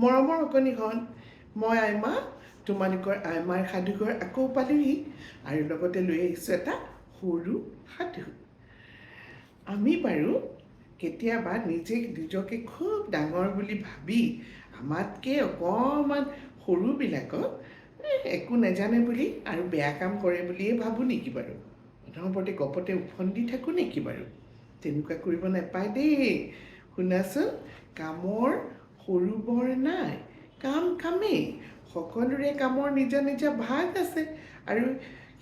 মৰমৰ অকণিখন মই আইমা তোমালোকৰ আইমাৰ সাধুঘৰ আকৌ পালোহি আৰু লগতে লৈ আহিছোঁ এটা সৰু সাধু। আমি বাৰু কেতিয়াবা নিজকে খুব ডাঙৰ বুলি ভাবি আমাতকৈ অকণমান সৰুবিলাকক একো নাজানে বুলি আৰু বেয়া কাম কৰে বুলিয়ে ভাবোঁ নেকি বাৰু? অনবৰতে গপতে উফন্দি থাকোঁ নেকি বাৰু? তেনেকুৱা কৰিব নাপায় দেই। শুনাচোন, কামৰ সৰু বৰ নাই, কাম কামেই। সকলোৰে কামৰ নিজা নিজা ভাগ আছে আৰু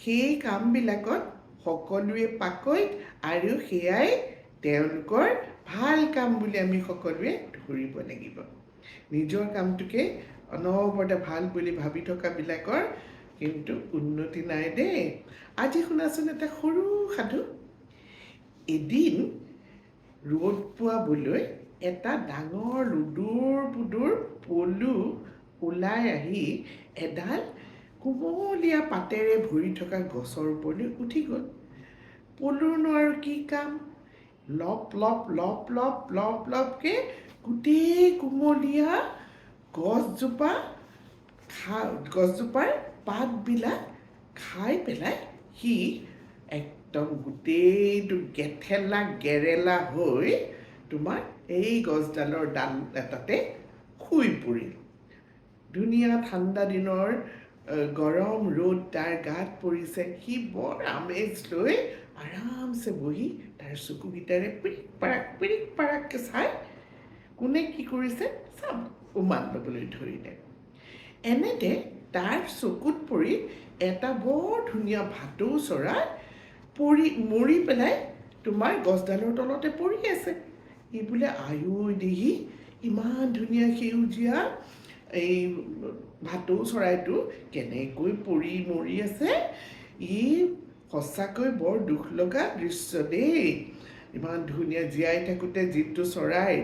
সেই কামবিলাকত সকলোৱে পাকৈত আৰু সেয়াই তেওঁলোকৰ ভাল কাম বুলি আমি সকলোৱে ধৰিব লাগিব। নিজৰ কামটোকে অনবৰতে ভাল বুলি ভাবি থকাবিলাকৰ কিন্তু উন্নতি নাই দেই। আজি শুনাচোন এটা সৰু সাধু। এদিন ৰ'দ পোৱাবলৈ এটা ডাঙৰ লুডুৰ পলু ওলাই আহি এডাল কোমলীয়া পাতেৰে ভৰি থকা গছৰ ওপৰলৈ উঠি গ'ল। পলুৰনো আৰু কি কাম? লপ লপকৈ গোটেই কোমলীয়া গছজোপাৰ পাতবিলাক খাই পেলাই সি একদম গোটেইটো গেৰেলা হৈ তোমাৰ এই গছডালৰ ডাল এটাতে শুই পৰিল। ধুনীয়া ঠাণ্ডা দিনৰ গৰম ৰ'দ তাৰ গাত পৰিছে। সি বৰ আমেজ লৈ আৰামছে বহি তাৰ চকুকেইটাৰে পিৰিক পাৰাককৈ চাই কোনে কি কৰিছে চাম উমান ল'বলৈ ধৰিলে। এনেতে তাৰ চকুত পৰি এটা বৰ ধুনীয়া ভাটৌ চৰাই মৰি পেলাই তোমাৰ গছডালৰ তলতে পৰি আছে। ই বোলে আয়ৈ দেহি, ইমান ধুনীয়া সেউজীয়া এই ভাটৌ চৰাইটো কেনেকৈ পৰি মৰি আছে? ই সঁচাকৈ বৰ দুখ লগা দৃশ্য দেই। ইমান ধুনীয়া জীয়াই থাকোঁতে যিটো চৰাইৰ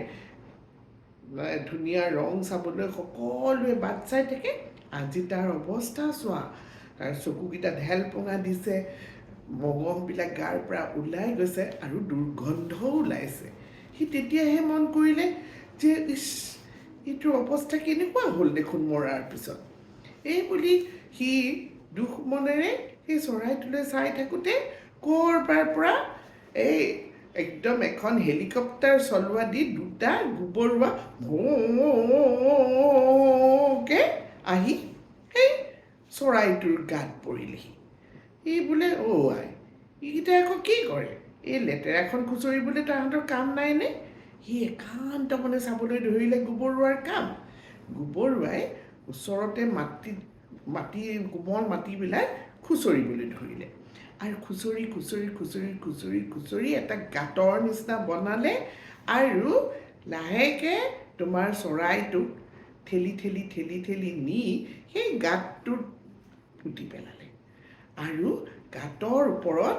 ধুনীয়া ৰং চাবলৈ সকলোৱে বাট চাই থাকে, আজি তাৰ অৱস্থা চোৱা। তাৰ চকুকেইটা ঢেলপঙা দিছে, মঙহবিলাক গাৰ পৰা ওলাই গৈছে আৰু দুৰ্গন্ধও ওলাইছে। সি তেতিয়াহে মন কৰিলে যে এইটোৰ অৱস্থা কেনেকুৱা হ'ল দেখোন মৰাৰ পিছত। এই বুলি সি দুখ মনেৰে সেই চৰাইটোলৈ চাই থাকোঁতে ক'ৰবাৰ পৰা এই একদম এখন হেলিকপ্টাৰ চলোৱা দি দুটা গোবৰুৱা ভোঁকে আহি সেই চৰাইটোৰ গাত পৰিলেহি। ই বোলে আই, এইকেইটা আকৌ কি কৰে? এই লেতেৰাখন খুচৰিবলৈ তাহাঁতৰ কাম নাইনে? সি একান্ত মনে চাবলৈ ধৰিলে গোবৰুৱাৰ কাম। গোবৰুৱাই ওচৰতে কোমল মাটিবিলাক খুচৰিবলৈ ধৰিলে আৰু খুচৰি এটা গাঁতৰ নিচিনা বনালে আৰু লাহেকৈ তোমাৰ চৰাইটোক ঠেলি নি সেই গাঁতটোত পুতি পেলালে আৰু গাঁতৰ ওপৰত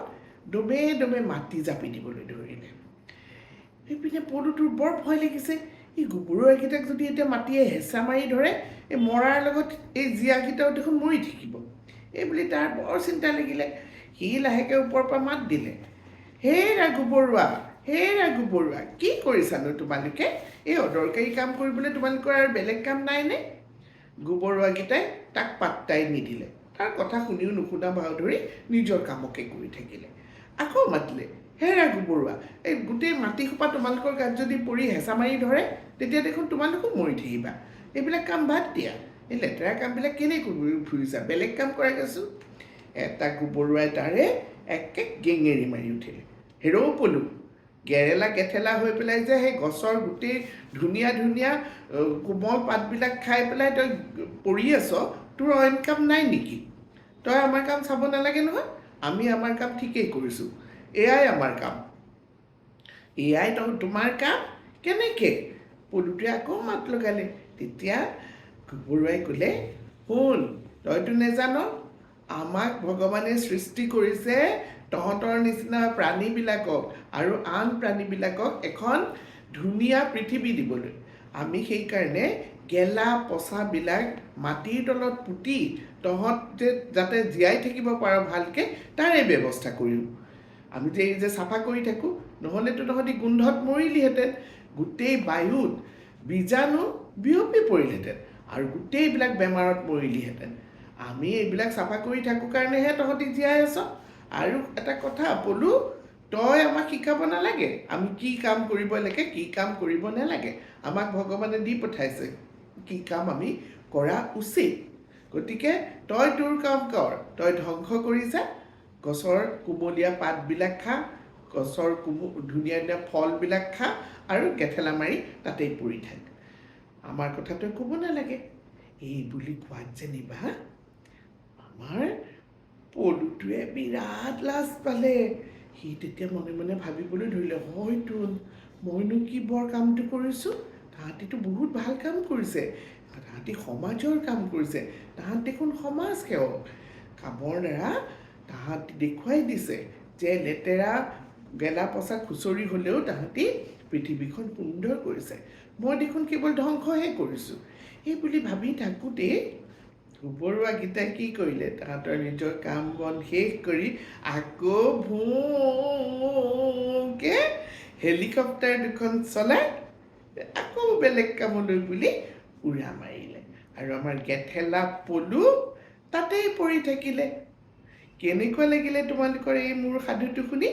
দমে মাটি জাপি দিবলৈ ধৰিলে। সেইপিনে পলুটোৰ বৰ ভয় লাগিছে। এই গোবৰুৱাকেইটাক যদি এতিয়া মাটিয়ে হেঁচা মাৰি ধৰে, এই মৰাৰ লগত এই জীয়াকেইটাও দেখোন মৰি থাকিব। এই বুলি তাৰ বৰ চিন্তা লাগিলে। সি লাহেকৈ ওপৰৰ পৰা মাত দিলে, হেৰা গোবৰুৱা, কি কৰিছানো তোমালোকে? এই অদৰকাৰী কাম কৰিবলৈ তোমালোকৰ আৰু বেলেগ কাম নাইনে? গোবৰুৱাকেইটাই তাক পাত্তাই নিদিলে। তাৰ কথা শুনিও নুশুনা ভাও ধৰি নিজৰ কামকে কৰি থাকিলে। আকৌ মাতিলে, হেৰা গোবৰুৱা, এই গোটেই মাটিসোপা তোমালোকৰ গাত যদি পৰি হেঁচা মাৰি ধৰে, তেতিয়া দেখোন তোমালোকো মৰি থাকিবা। এইবিলাক কাম বাদ দিয়া। এই লেতেৰা কামবিলাক কেলৈ কৰি ফুৰিছা? বেলেগ কাম কৰাগৈচোন। এটা গোবৰুৱাই তাৰে একে গেঙেৰি মাৰি উঠিলে। হেৰৌ পলু, গেথেলা হৈ পেলাই যে সেই গছৰ গোটেই ধুনীয়া কোমল পাতবিলাক খাই পেলাই তই পৰি আছ, তোৰ অইন কাম নাই নেকি? তই আমাৰ কাম চাব নালাগে নহয়। আমি আমাৰ কাম ঠিকেই কৰিছোঁ। এয়াই আমাৰ কাম। এয়াই তোমাৰ কাম? কেনেকৈ? পলুটোৱে আকৌ মাত লগালে। তেতিয়া গোবৰুৱাই ক'লে, শুন, তইতো নেজান, আমাক ভগৱানে সৃষ্টি কৰিছে তহঁতৰ নিচিনা প্ৰাণীবিলাকক আৰু আন প্ৰাণীবিলাকক এখন ধুনীয়া পৃথিৱী দিবলৈ। আমি সেইকাৰণে গেলা পচাবিলাক মাটিৰ তলত পুতি তহঁতে যাতে জীয়াই থাকিব পাৰ ভালকৈ, তাৰে ব্যৱস্থা কৰিম। আমি যে এই যে চাফা কৰি থাকোঁ, নহ'লেতো তহঁতি গোন্ধত মৰিলিহেঁতেন। গোটেই বায়ুত বীজাণু বিয়পি পৰিলহেঁতেন আৰু গোটেইবিলাক বেমাৰত মৰিলিহেঁতেন। আমি এইবিলাক চাফা কৰি থাকোঁ কাৰণেহে তহঁতি জীয়াই আছ। আৰু এটা কথা পলু, তই আমাক শিকাব নালাগে আমি কি কাম কৰিব লাগে কি কাম কৰিব নালাগে। আমাক ভগৱানে দি পঠাইছে কি কাম আমি কৰা উচিত। গতিকে তই তোৰ কাম কৰ, তই ধ্বংস কৰি যা, গছৰ কুমলীয়া পাতবিলাক খা, গছৰ ধুনীয়া ধুনীয়া ফলবিলাক খা আৰু গেথেলা মাৰি তাতেই পৰি থাক। আমাৰ কথা তই ক'ব নালাগে। এই বুলি কোৱাত যেনিবা আমাৰ পলুটোৱে বিৰাট লাজ পালে। সি তেতিয়া মনে মনে ভাবিবলৈ ধৰিলে, হয়তো মইনো কি বৰ কামটো কৰিছোঁ, তাহাঁতিতো বহুত ভাল কাম কৰিছে, তাহাঁতি সমাজৰ কাম কৰিছে, তাহাঁত দেখোন সমাজ সেৱক। কামৰ দ্বাৰা তাহাঁতি দেখুৱাই দিছে যে লেতেৰা গেলা পচা খুচৰি হ'লেও তাহাঁতি পৃথিৱীখন সুন্দৰ কৰিছে, মই দেখোন কেৱল ধ্বংসহে কৰিছোঁ। এই বুলি ভাবি থাকোঁতেই গোবৰুৱাকেইটাই কি কৰিলে, তাহাঁতৰ নিজৰ কাম বন শেষ কৰি আকৌ ভোকে হেলিকপ্টাৰ দুখন চলাই আকৌ বেলেগ কামলৈ বুলি উৰা মাৰিলে। আৰু আমাৰ গেথেলা পলু তাতেই পৰি থাকিলে। কেনেকুৱা লাগিলে তোমালোকৰ এই মোৰ সাধুটো শুনি?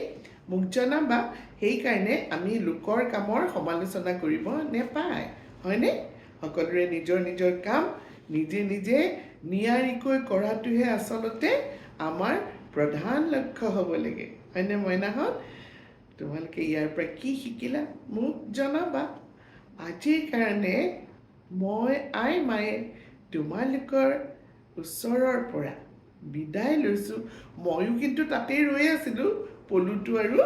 মোক জনাবা। সেইকাৰণে আমি লোকৰ কামৰ সমালোচনা কৰিব নেপায়, হয়নে? সকলোৰে নিজৰ নিজৰ কাম নিজে নিজে নিয়াৰিকৈ কৰাটোহে আচলতে আমাৰ প্ৰধান লক্ষ্য হ'ব লাগে, হয়নে মইনাহঁত? তোমালোকে ইয়াৰ পৰা কি শিকিলা মোক জনাবা। আজিৰ কাৰণে মই আই মায়ে তোমালোকৰ ওচৰৰ পৰা বিদায় লৈছোঁ। ময়ো কিন্তু তাতেই ৰৈ আছিলোঁ পলুটো আৰু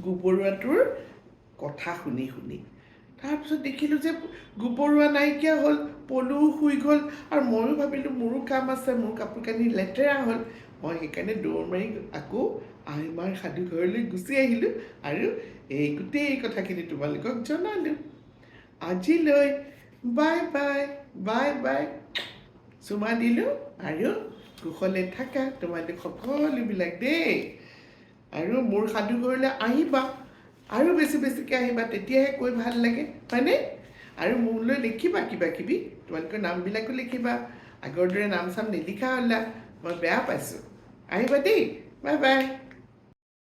গোবৰুৱাটোৰ কথা শুনি শুনি। তাৰপিছত দেখিলোঁ যে গোবৰুৱা নাইকিয়া হ'ল, পলুও শুই গ'ল, আৰু ময়ো ভাবিলোঁ মোৰো কাম আছে, মোৰ কাপোৰ কানি লেতেৰা হ'ল। মই সেইকাৰণে দৌৰ মাৰি আকৌ আইমাৰ সাধু ঘৰলৈ গুচি আহিলোঁ আৰু এই গোটেই কথাখিনি তোমালোকক জনালোঁ। আজিলৈ বাই বাই বাই বাই চুমা দিলোঁ, আৰু কুশলে থাকা তোমালোক সকলোবিলাক দেই। আৰু মোৰ সাধু ঘৰলৈ আহিবা, আৰু বেছি বেছিকৈ আহিবা, তেতিয়াহে কৈ ভাল লাগে, হয়নে? আৰু মোলৈ লিখিবা কিবা কিবি, তোমালোকৰ নামবিলাকো লিখিবা। আগৰ দৰে নাম চাম নিলিখা হ'লা, মই বেয়া পাইছোঁ। আহিবা দেই, বাই বাই।